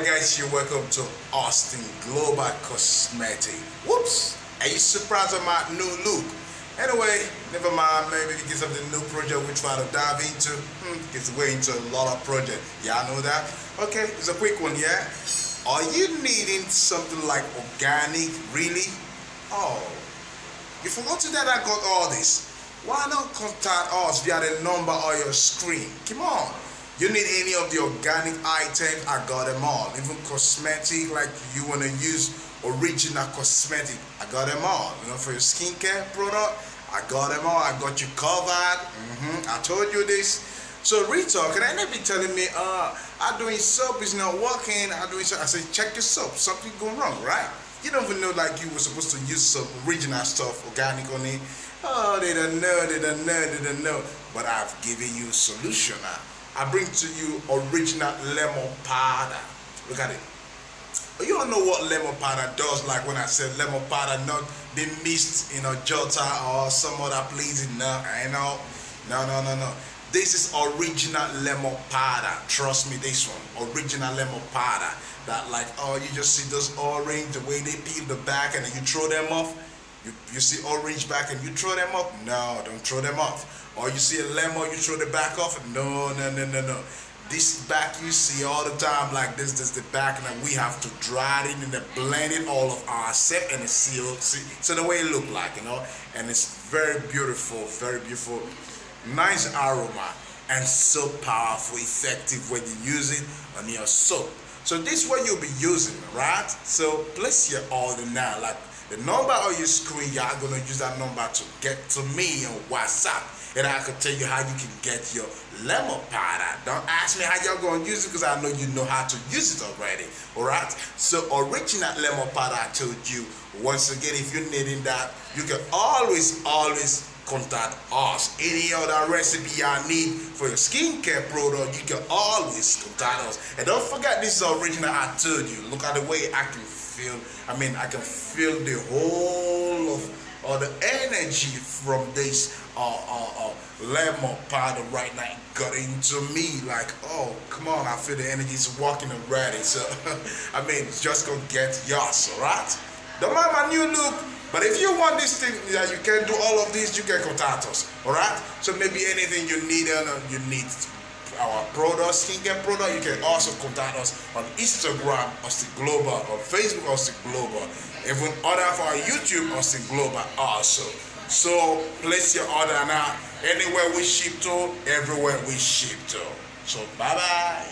guys, you're welcome to Austin Global Cosmetic. Whoops! Are you surprised at my new look? Anyway, never mind, maybe because of the new project we try to dive into. It's way into a lot of projects. Yeah, I know that. Okay, it's a quick one, yeah? Are you needing something like organic, really? Oh, you forgot that I got all this. Why not contact us via the number on your screen? Come on. You need any of the organic items, I got them all. Even cosmetic, like you want to use original cosmetic, I got them all. You know, for your skincare product, I got them all. I got you covered. I told you this. So Rita, can I not be telling me, I'm doing soap is not working, I'm doing soap. I said, check your soap, something going wrong, right? You don't even know like you were supposed to use some original stuff, organic on it. Oh, they don't know. But I've given you a solution now. I bring to you original lemon powder. Look at it. You don't know what lemon powder does, like when I said lemon powder, not be mixed in a Jota or some other place. No, I know. No. This is original lemon powder. Trust me, this one. Original lemon powder. That like, oh, you just see those orange, the way they peel the back and then you throw them off. You see orange back and you throw them up? No, don't throw them off. Or you see a lemon, you throw the back off? No. This back you see all the time like this is the back, and then we have to dry it and then blend it all of ourselves and seal. So the way it look like, you know, and it's very beautiful, nice aroma and so powerful, effective when you use it on your soap. So this is what you'll be using, right? So place your order now, like the number on your screen, you're gonna use that number to get to me on WhatsApp. And I can tell you how you can get your lemon powder. Don't ask me how you're going to use it because I know you know how to use it already. Alright? So original lemon powder, I told you. Once again, if you're needing that, you can always contact us. Any other recipe I need for your skincare product, you can always contact us. And don't forget, this is original, I told you. Look at the way I can feel. I can feel the whole of the energy from this lemon powder right now got into me. Like, oh, come on, I feel the energy is working already. So, it's just gonna get yours, alright? Don't mind my new look, but if you want this thing, that you can do all of this, you can contact us, alright? So maybe anything you need, our product, skincare product, you can also contact us on Instagram, Austin Global, on Facebook, Austin Global, even order for our YouTube, Austin Global also. So place your order now. Anywhere we ship to, everywhere we ship to. So bye-bye.